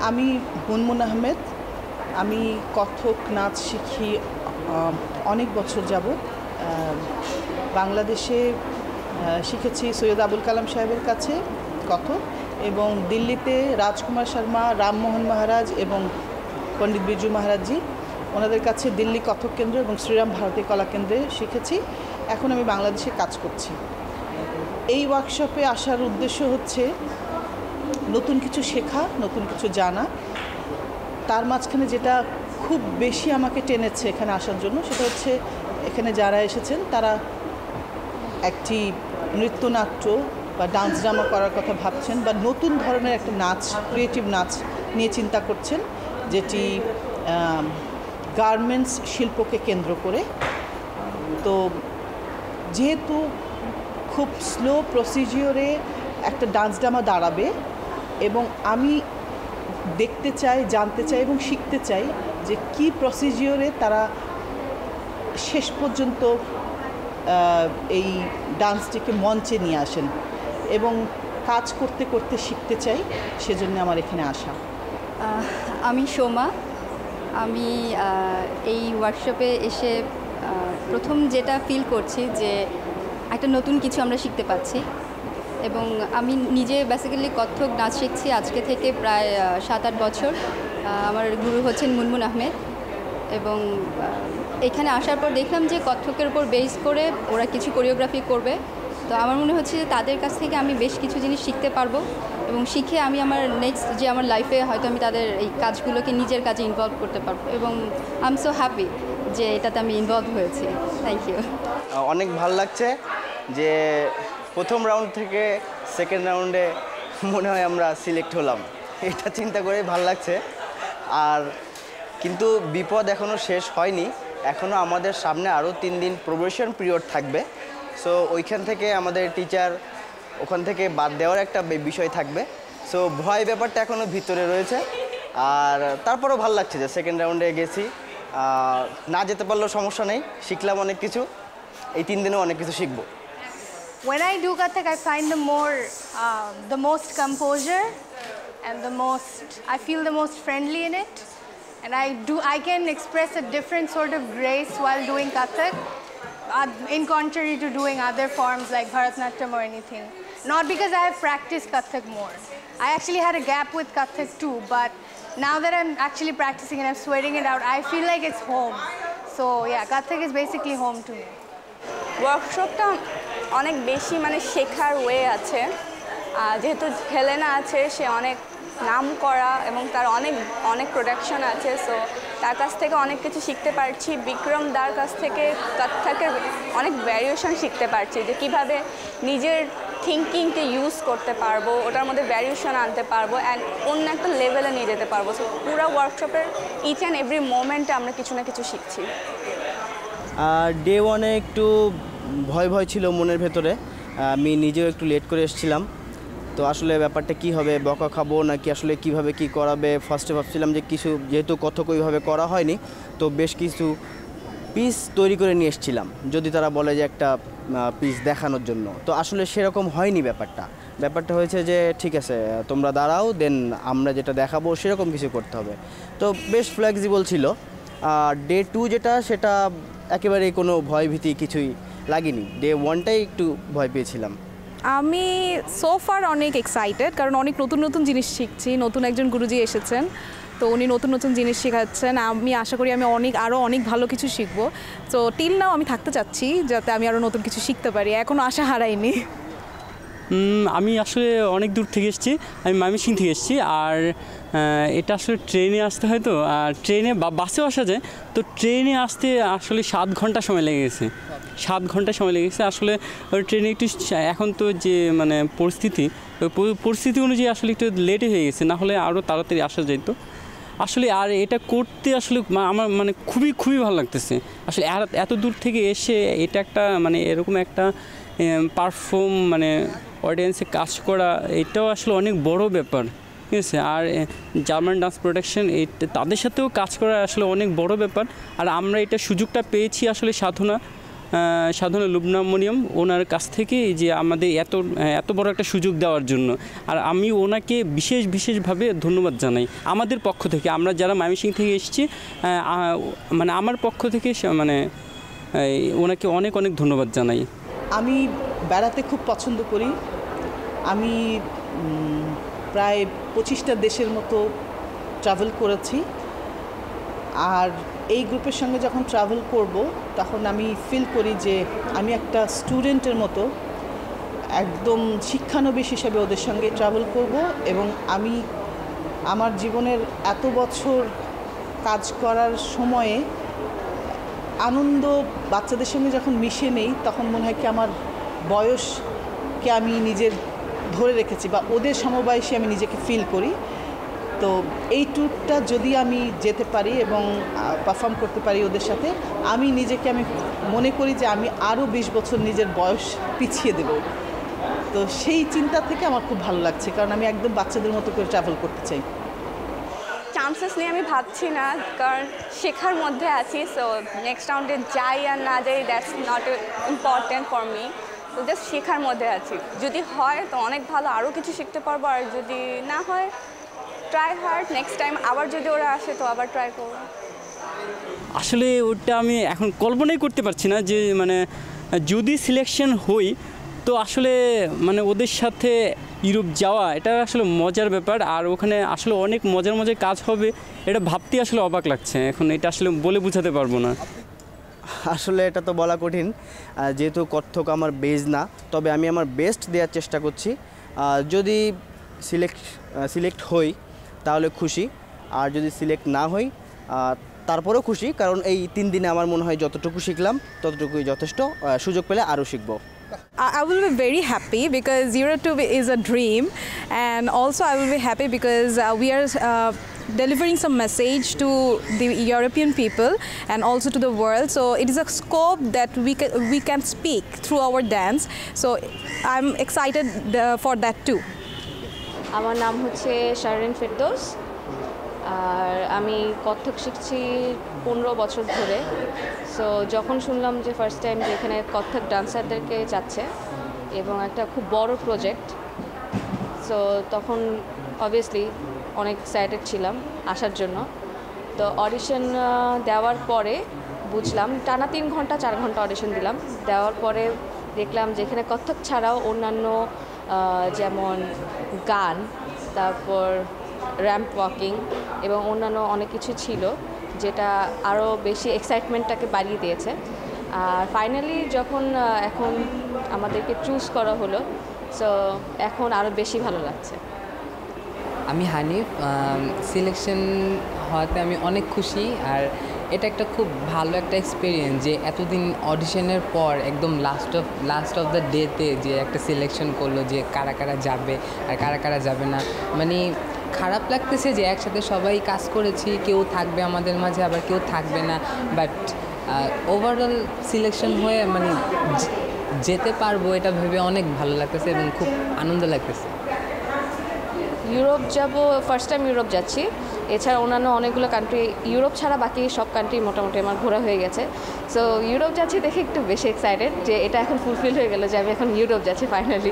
আমি মুনমুন আহমেদ। আমি কত্থক নাচ শিখি অনেক বছর যাবত। বাংলাদেশে শিখেছি সৈয়দ আবুল কালাম সাহেবের কাছে কত্থক, এবং দিল্লিতে রাজকুমার শর্মা, রামমোহন মহারাজ এবং পণ্ডিত বিরজু মহারাজজি ওনাদের কাছে দিল্লি কত্থক কেন্দ্র এবং শ্রীরাম ভারতী কলা কেন্দ্রে শিখেছি। এখন আমি বাংলাদেশে কাজ করছি। এই ওয়ার্কশপে আসার উদ্দেশ্য হচ্ছে নতুন কিছু শেখা, নতুন কিছু জানা। তার মাঝখানে যেটা খুব বেশি আমাকে টেনেছে এখানে আসার জন্য সেটা হচ্ছে এখানে যারা এসেছেন তারা একটি নৃত্যনাট্য বা ডান্স ড্রামা করার কথা ভাবছেন, বা নতুন ধরনের একটা নাচ, ক্রিয়েটিভ নাচ নিয়ে চিন্তা করছেন, যেটি গার্মেন্টস শিল্পকে কেন্দ্র করে। তো যেহেতু খুব স্লো প্রসিজিওরে একটা ডান্স ড্রামা দাঁড়াবে, এবং আমি দেখতে চাই, জানতে চাই এবং শিখতে চাই যে কি প্রসিজিওরে তারা শেষ পর্যন্ত এই ডান্সটিকে মঞ্চে নিয়ে আসেন, এবং কাজ করতে করতে শিখতে চাই, সেজন্য আমার এখানে আসা। আমি সোমা। আমি এই ওয়ার্কশপে এসে প্রথম যেটা ফিল করছি যে একটা নতুন কিছু আমরা শিখতে পাচ্ছি, এবং আমি নিজে বেসিক্যালি কত্থক নাচ শিখছি আজকে থেকে প্রায় 7-8 বছর। আমার গুরু হচ্ছেন মুনমুন আহমেদ, এবং এখানে আসার পর দেখলাম যে কত্থকের উপর বেস করে ওরা কিছু কোরিওগ্রাফি করবে। তো আমার মনে হচ্ছে যে তাদের কাছ থেকে আমি বেশ কিছু জিনিস শিখতে পারবো, এবং শিখে আমি আমার নেক্সট যে আমার লাইফে হয়তো আমি তাদের এই কাজগুলোকে নিজের কাজে ইনভলভ করতে পারবো, এবং আই এম সো হ্যাপি যে এটাতে আমি ইনভলভ হয়েছি। Thank you. অনেক ভালো লাগছে যে প্রথম রাউন্ড থেকে সেকেন্ড রাউন্ডে মনে হয় আমরা সিলেক্ট হলাম, এটা চিন্তা করে ভালো লাগছে। আর কিন্তু বিপদ এখনও শেষ হয়নি, এখনও আমাদের সামনে আরও 3 দিন প্রবেশন পিরিয়ড থাকবে। সো ওইখান থেকে আমাদের টিচার ওখান থেকে বাদ দেওয়ার একটা বিষয় থাকবে। সো ভয় ব্যাপারটা এখনও ভিতরে রয়েছে, আর তারপরেও ভালো লাগছে যে সেকেন্ড রাউন্ডে গেছি। না যেতে পারলেও সমস্যা নেই, শিখলাম অনেক কিছু, এই 3 দিনেও অনেক কিছু শিখবো। When I do Kathak, I find the most composure, and I feel the most friendly in it, and I can express a different sort of grace while doing Kathak, in contrary to doing other forms like Bharatanatyam or anything. Not because I have practiced Kathak more. I actually had a gap with Kathak too, but now that I'm actually practicing and I'm sweating it out, I feel like it's home. So yeah, Kathak is basically home to me. ওয়ার্কশপটা অনেক বেশি শেখার way আছে, যেহেতু Helena আছে, সে অনেক নাম করা এবং তার অনেক প্রোডাকশন আছে। সো তার কাছ থেকে অনেক কিছু শিখতে পারছি। বিক্রম দার কাছ থেকে কত্থকের অনেক ভ্যারিয়েশন শিখতে পারছি, যে কিভাবে নিজের থিঙ্কিংকে ইউজ করতে পারবো, ওটার মধ্যে ভ্যারিয়েশন আনতে পারবো, অন্য একটা লেভেলে নিয়ে যেতে পারবো। সো পুরো ওয়ার্কশপের ইচ অ্যান্ড এভরি মোমেন্টে আমরা কিছু না কিছু শিখছি। ডে 1-এ একটু ভয় ছিল মনের ভেতরে, আমি নিজেও একটু লেট করে এসেছিলাম। তো আসলে ব্যাপারটা কি হবে, বকা খাবো নাকি আসলে কিভাবে কি করাবে, ফার্স্টে ভাবছিলাম যে কিছু, যেহেতু কত্থক ওইভাবে করা হয়নি, তো বেশ কিছু পিস তৈরি করে নিয়ে এসেছিলাম, যদি তারা বলে যে একটা পিস দেখানোর জন্য। তো আসলে সেরকম হয়নি ব্যাপারটা হয়েছে যে ঠিক আছে তোমরা দাঁড়াও, দেন আমরা যেটা দেখাবো সেরকম কিছু করতে হবে। তো বেশ ফ্লেক্সিবল ছিল। আর ডে 2 যেটা, সেটা একেবারেই কোনো ভয় ভীতি কিছুই লাগেনি। ডে 1টাই একটু ভয় পেয়েছিলাম। আমি সোফার অনেক এক্সাইটেড, কারণ অনেক নতুন জিনিস শিখছি। নতুন একজন গুরুজি এসেছেন, তো উনি নতুন জিনিস শেখাচ্ছেন। আমি আশা করি আমি আরও অনেক ভালো কিছু শিখবো। তো টিল নাও আমি থাকতে চাচ্ছি যাতে আমি আরও নতুন কিছু শিখতে পারি, এখনও আশা হারাইনি। আমি আসলে অনেক দূর থেকে এসেছি, আমি ময়মনসিংহ থেকে এসেছি। আর এটা আসলে ট্রেনে আসতে হয়, তো আর ট্রেনে বা বাসেও আসা যায়। তো ট্রেনে আসতে আসলে 7 ঘন্টা সময় লেগে গেছে। 7 ঘন্টা সময় লেগেছে আসলে। ওই ট্রেনে একটু এখন তো যে পরিস্থিতি অনুযায়ী আসলে একটু লেটে হয়ে গেছে, না হলে আরও তাড়াতাড়ি আসা যেত আসলে। আর এটা করতে আসলে আমার খুবই ভালো লাগতেছে আসলে। এত দূর থেকে এসে এটা একটা এরকম একটা পারফর্ম অডিয়েন্সে কাজ করা, এটাও আসলে অনেক বড় ব্যাপার, ঠিক আছে। আর জার্মান ডান্স প্রোডাকশন, তাদের সাথেও কাজ করা আসলে অনেক বড় ব্যাপার। আর আমরা এটা সুযোগটা পেয়েছি আসলে সাধনা সাধনা লুবনা মরিয়ম ওনার কাছ থেকে যে আমাদের এত বড় একটা সুযোগ দেওয়ার জন্য। আর আমি ওনাকে বিশেষভাবে ধন্যবাদ জানাই আমাদের পক্ষ থেকে, আমরা যারা ময়মনসিংহ থেকে এসেছি, মানে আমার পক্ষ থেকে ওনাকে অনেক ধন্যবাদ জানাই। আমি বেড়াতে খুব পছন্দ করি। আমি প্রায় 25টা দেশের মতো ট্রাভেল করেছি। আর এই গ্রুপের সঙ্গে যখন ট্রাভেল করব তখন আমি ফিল করি যে আমি একটা স্টুডেন্টের মতো একদম শিক্ষানবিশ হিসেবে ওদের সঙ্গে ট্রাভেল করব, এবং আমি আমার জীবনের এত বছর কাজ করার সময়ে আনন্দ বাচ্চাদের সঙ্গে যখন মিশে নেই তখন মনে হয় কি আমার বয়সকে আমি নিজের ধরে রেখেছি বা ওদের সমবয়সী আমি নিজেকে ফিল করি। তো এই ট্যুরটা যদি আমি যেতে পারি এবং পারফর্ম করতে পারি ওদের সাথে, আমি মনে করি যে আমি আরও 20 বছর নিজের বয়স পিছিয়ে দেব। তো সেই চিন্তা থেকে আমার খুব ভালো লাগছে, কারণ আমি একদম বাচ্চাদের মতো করে ট্রাভেল করতে চাই। চান্সেস নিয়ে আমি ভাবছি না, কারণ শেখার মধ্যে আছি। সো নেক্সট রাউন্ডে যাই আর না যাই, that's not important for me. তো জাস্ট শেখার মধ্যে আছি। যদি হয় তো অনেক ভালো, আরও কিছু শিখতে পারবো। আর যদি না হয়, ট্রাই হার্ড, নেক্সট টাইম আবার যদি ওরা আসে তো আবার ট্রাই করবো। আসলে ওটা আমি এখন কল্পনাই করতে পারছি না যে মানে যদি সিলেকশন হই তো আসলে মানে ওদের সাথে ইউরোপ যাওয়া এটা আসলে মজার ব্যাপার। আর ওখানে আসলে অনেক মজার কাজ হবে, এটা ভাবতে আসলে অবাক লাগছে। এখন এটা আসলে বলে বোঝাতে পারবো না। আসলে এটা তো বলা কঠিন, যেহেতু কত্থক আমার বেজ না, তবে আমি আমার বেস্ট দেওয়ার চেষ্টা করছি। যদি সিলেক্ট হই তাহলে খুশি, আর যদি সিলেক্ট না হই তারপরেও খুশি, কারণ এই 3 দিনে আমার মনে হয় যতটুকু শিখলাম ততটুকুই যথেষ্ট। সুযোগ পেলে আরও শিখব। I will be very happy because Eurotour is a dream, and also I will be happy because we are delivering some message to the European people and also to the world. So it is a scope that we can speak through our dance. So I'm excited for that too. আমার নাম হচ্ছে শারীন ফেরদৌস, আর আমি কত্থক শিখছি 15 বছর ধরে। So যখন শুনলাম যে ফার্স্ট টাইম যে এখানে কত্থক ডান্সারদেরকে যাচ্ছে এবং একটা খুব বড় প্রজেক্ট, সো তখন অবভিয়াসলি অনেক এক্সাইটেড ছিলাম আসার জন্য। তো অডিশন দেওয়ার পরে বুঝলাম, টানা 3 ঘন্টা 4 ঘন্টা অডিশন দিলাম। দেওয়ার পরে দেখলাম যে এখানে কত্থক ছাড়াও অন্যান্য যেমন গান, তারপর র্যাম্প ওয়াকিং এবং অন্যান্য অনেক কিছু ছিল, যেটা আরও বেশি এক্সাইটমেন্টটাকে বাড়িয়ে দিয়েছে। আর ফাইনালি যখন এখন আমাদেরকে চুজ করা হলো, সো এখন আরও বেশি ভালো লাগছে। আমি হানিফ, সিলেকশন হওয়াতে আমি অনেক খুশি। আর এটা একটা খুব ভালো একটা এক্সপিরিয়েন্স যে এতদিন অডিশনের পর একদম লাস্ট অফ দ্য ডেতে যে একটা সিলেকশন করলো যে কারা কারা যাবে আর কারা কারা যাবে না। মানে খারাপ লাগতেছে যে একসাথে সবাই কাজ করেছি, কেউ থাকবে আমাদের মাঝে আবার কেউ থাকবে না, বাট ওভারঅল সিলেকশন হয়ে মানে যেতে পারবো এটা ভেবে অনেক ভালো লাগতেছে এবং খুব আনন্দ লাগতেছে। ইউরোপ যাব, ফার্স্ট টাইম ইউরোপ যাচ্ছি। এছাড়া অন্যান্য অনেকগুলো কান্ট্রি, ইউরোপ ছাড়া বাকি সব কান্ট্রি মোটামুটি আমার ঘোরা হয়ে গেছে। সো ইউরোপ যাচ্ছি দেখে একটু বেশি এক্সাইটেড যে এটা এখন ফুলফিল হয়ে গেল যে আমি এখন ইউরোপ যাচ্ছি ফাইনালি।